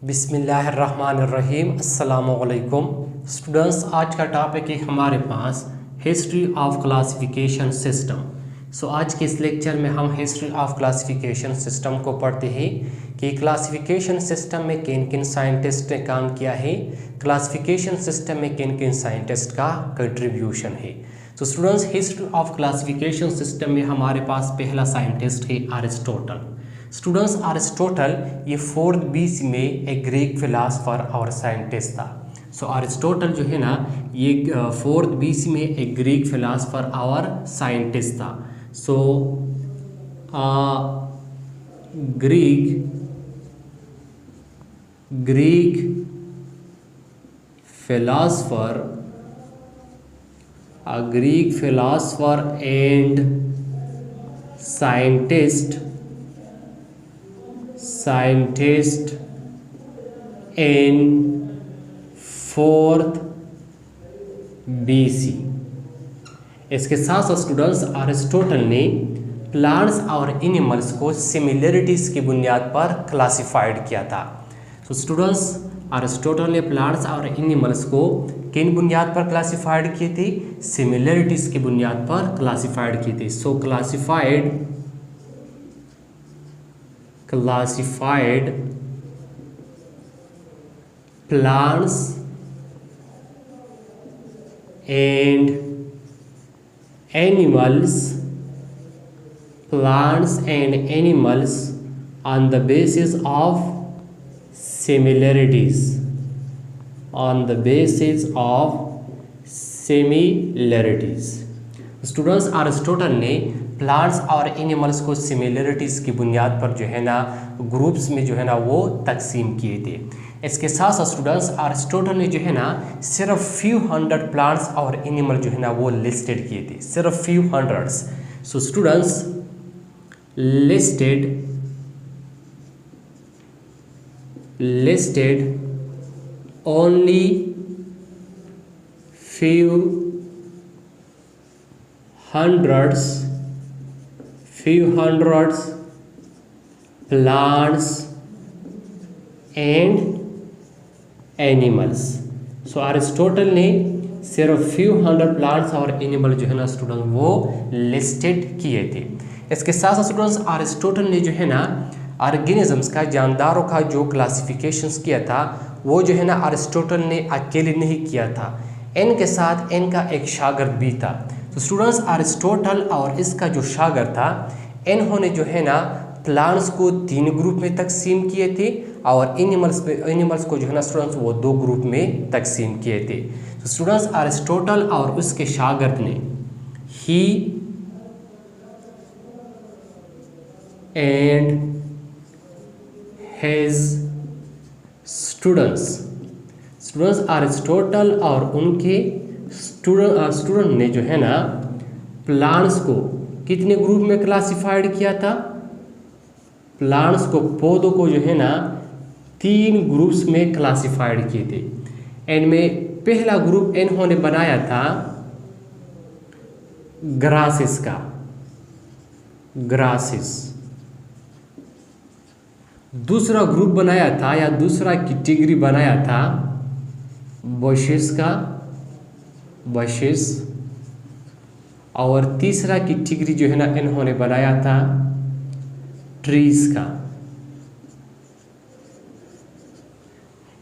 बिस्मिल्लाहिर्रहमानिर्रहीम। अस्सलामुअलैकुम स्टूडेंट्स, आज का टॉपिक है हमारे पास हिस्ट्री ऑफ क्लासिफिकेशन सिस्टम। आज के इस लेक्चर में हम हिस्ट्री ऑफ क्लासिफिकेशन सिस्टम को पढ़ते हैं कि क्लासिफिकेशन सिस्टम में किन किन साइंटिस्ट ने काम किया है, क्लासिफिकेशन सिस्टम में किन किन साइंटिस्ट का कंट्रीब्यूशन है। Students, history of classification system में हमारे पास पहला साइंटिस्ट है अरिस्टोटल। स्टूडेंट्स, अरिस्टोटल ये 4th BC में एक ग्रीक फिलासफर और साइंटिस्ट था। अरिस्टोटल जो है ना, ये 4th BC में एक ग्रीक फिलासफर और साइंटिस्ट था। Greek philosopher and scientist in 4th BC। इसके साथ साथ स्टूडेंट्स, अरिस्टोटल ने प्लांट्स और एनिमल्स को सिमिलरिटीज की बुनियाद पर क्लासिफाइड किया था। स्टूडेंट्स, अरिस्टोटल ने प्लांट्स और एनिमल्स को किन बुनियाद पर क्लासिफाइड किए थे? सिमिलरिटीज की बुनियाद पर क्लासिफाइड किए थे। Classified plants and animals on the basis of similarities students, Aristotle ने प्लांट्स और एनिमल्स को सिमिलरिटीज की बुनियाद पर जो है ना ग्रुप्स में जो है ना वो तकसीम किए थे। इसके साथ साथ स्टूडेंट्स, अरिस्टोटल ने जो है ना सिर्फ few hundred प्लांट्स और एनिमल जो है ना वो लिस्टेड किए थे, सिर्फ few hundreds। Students, listed only few hundreds plants and animals. Aristotle ने सिर्फ few hundred प्लांट्स और एनिमल जो है ना स्टूडेंट वो लिस्टेड किए थे। इसके साथ साथ स्टूडेंट्स, अरिस्टोटल ने जो है ना ऑर्गेनिजम्स का, जानदारों का जो क्लासिफिकेशंस किया था वो जो है ना अरिस्टोटल ने अकेले नहीं किया था, इनके साथ इनका एक शागिर्द भी था। स्टूडेंट्स, अरिस्टोटल और इसका जो शागिर्द था, इन्होंने जो है ना प्लांट्स को 3 ग्रुप में तकसीम किए थे और एनिमल्स को जो है ना स्टूडेंट्स वो 2 ग्रुप में तकसीम किए थे। स्टूडेंट्स, अरिस्टोटल और उसके शागिर्द ने ही एंड हिज स्टूडेंट्स अरिस्टोटल और उनके स्टूडेंट ने जो है ना प्लांट्स को कितने ग्रुप में क्लासिफाइड किया था? प्लांट्स को, पौधों को जो है ना 3 ग्रुप्स में क्लासिफाइड किए थे। इनमें पहला ग्रुप इन्होंने बनाया था ग्रासेस का, दूसरा ग्रुप बनाया था या दूसरा कैटेगरी बनाया था बशेस का, और तीसरा कैटेगरी जो है ना इन्होंने बनाया था ट्रीज का।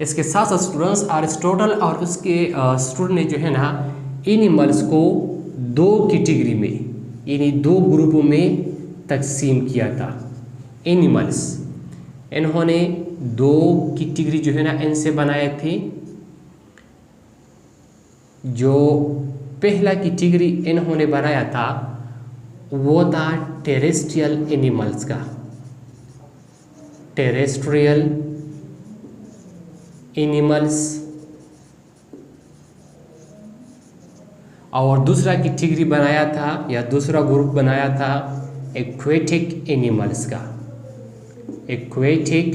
इसके साथ साथ स्टूडेंट्स, अरिस्टोटल और उसके स्टूडेंट ने जो है ना एनिमल्स को 2 कैटेगरी में, यानी 2 ग्रुपों में तकसीम किया था। एनिमल्स इन्होंने 2 कैटेगरी जो है ना इनसे बनाए थे। जो पहला कैटेगरी इन्होंने बनाया था वो था टेरेस्ट्रियल एनिमल्स का, टेरेस्ट्रियल एनिमल्स, और दूसरा कैटेगरी बनाया था या दूसरा ग्रुप बनाया था एक्वेटिक एनिमल्स का, एक्वेटिक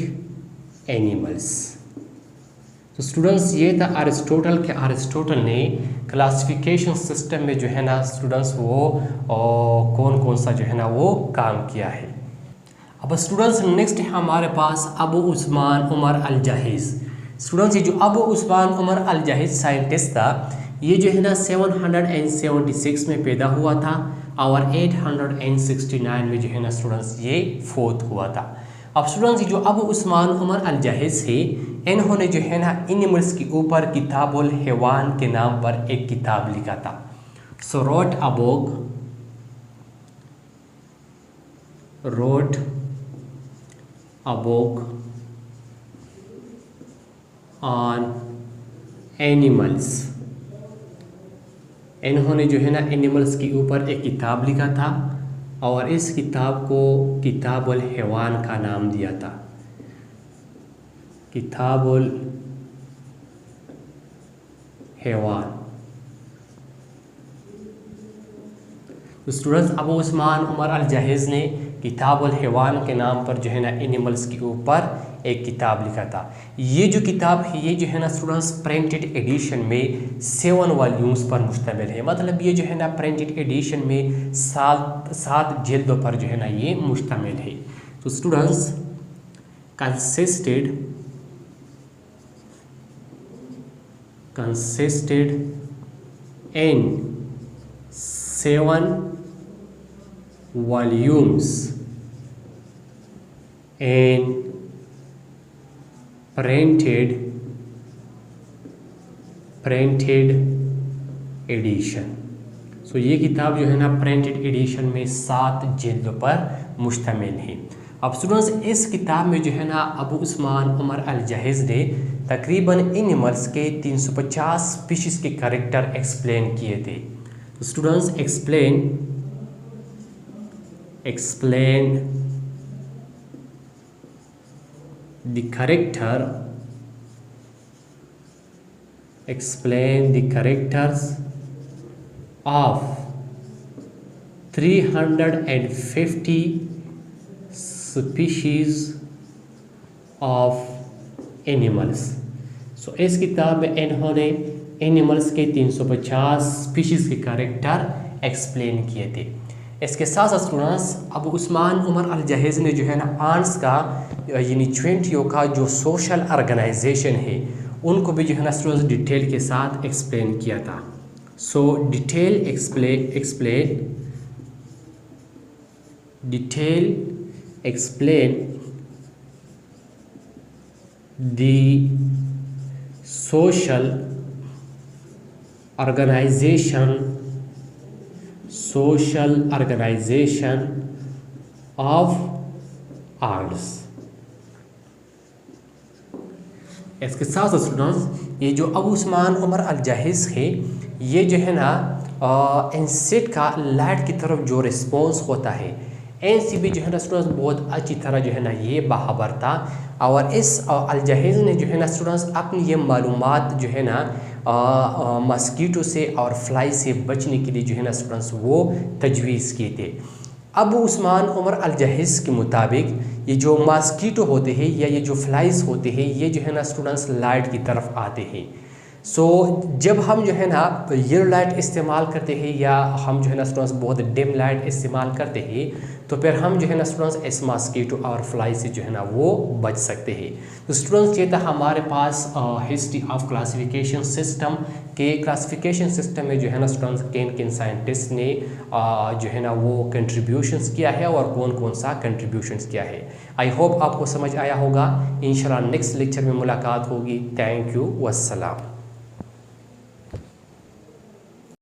एनिमल्स। स्टूडेंट्स, ये था अरिस्टोटल ने क्लासिफिकेशन सिस्टम में जो है ना स्टूडेंट्स वो कौन कौन सा जो है ना वो काम किया है। अब स्टूडेंट्स नेक्स्ट है हमारे पास अबू उस्मान उमर अल जाहिज। स्टूडेंट्स ये जो अबू उस्मान उमर अल जाहिज साइंटिस्ट था, ये जो है ना 776 में पैदा हुआ था और 869 में जो है ना स्टूडेंट्स ये फोत हुआ था। अब स्टूडेंट्स जो अबू उस्मान उमर अल जाहिज है, इन्होंने जो है ना एनिमल्स के ऊपर किताबुल हैवान के नाम पर एक किताब लिखा था। सो road a book on animals। इन्होंने जो है ना एनिमल्स के ऊपर एक किताब लिखा था और इस किताब को किताबुल हैवान का नाम दिया था, किताबुल हैवान। तो स्टूडेंट्स अबू उस्मान उमर अल जाहिज ने किताबुल हैवान के नाम पर जो है ना एनिमल्स के ऊपर एक किताब लिखा था। ये जो किताब है ये जो है ना स्टूडेंट्स प्रिंटेड एडिशन में 7 वॉल्यूम्स पर मुश्तमिल है। मतलब ये जो है ना प्रिंटेड एडिशन में 7 जिल्दों पर जो है ना ये मुश्तमिल है। तो students consisted in 7 volumes and printed edition. So ये किताब जो है ना प्रिंटेड एडिशन में 7 जिल्दों पर मुश्तमिल है। अब स्टूडेंट्स इस किताब में जो है ना अबू उस्मान उमर अल जाहिज ने तकरीबन एनिमल्स के 350 स्पीशीज़ के कैरेक्टर एक्सप्लेन किए थे। तो students explain the characters of 350 species of animals। सो इस किताब में इन्होंने एनिमल्स के 350 स्पीशीज़ के कैरेक्टर एक्सप्लेन किए थे। इसके साथ साथ स्टूडेंट्स अबू उस्मान उमर अल जाहिज ने जो है ना आंट्स का यानी चुइंटियों का जो सोशल ऑर्गेनाइजेशन है उनको भी जो है ना स्टूडेंट्स डिटेल के साथ एक्सप्लेन किया था। सो डिटेल एक्सप्लेन दी सोशल ऑर्गेनाइजेशन ऑफ आर्ट्स। इसके साथ साथ स्टूडेंट्स ये जो अबू उस्मान उमर अल जाहिज है ये जो है ना इंसेक्ट का लाइट की तरफ जो रिस्पॉन्स होता है इनसे भी जो है ना स्टूडेंट्स बहुत अच्छी तरह जो है ना ये बाखबर था। और इस अल जाहिज ने जो है ना स्टूडेंट्स अपनी ये मालूमात जो है ना मस्कीटो से और फ्लाई से बचने के लिए जो है ना स्टूडेंट्स वो तजवीज़ किए थे। अबू उस्मान उमर अल जाहिज के मुताबिक ये जो मस्कीटो होते हैं या ये जो फ्लाइज होते हैं ये जो है ना स्टूडेंट्स लाइट की तरफ आते हैं। सो जब हम जो है ना येलो लाइट इस्तेमाल करते हैं या हम जो है ना स्टूडेंट्स बहुत डिम लाइट इस्तेमाल करते हैं तो फिर हम जो है ना स्टूडेंट्स इस मस्कीटो और फ्लाई से जो है ना वो बच सकते हैं। तो स्टूडेंट्स ये था हमारे पास हिस्ट्री ऑफ क्लासिफिकेशन सिस्टम के क्लासिफिकेशन सिस्टम में जो है ना स्टूडेंट्स किन किन साइंटिस्ट ने जो है ना वो कंट्रीब्यूशंस किया है और कौन कौन सा कंट्रीब्यूशंस किया है। आई होप आपको समझ आया होगा। इंशाल्लाह नेक्स्ट लेक्चर में मुलाकात होगी। Thank you, वस्सलाम।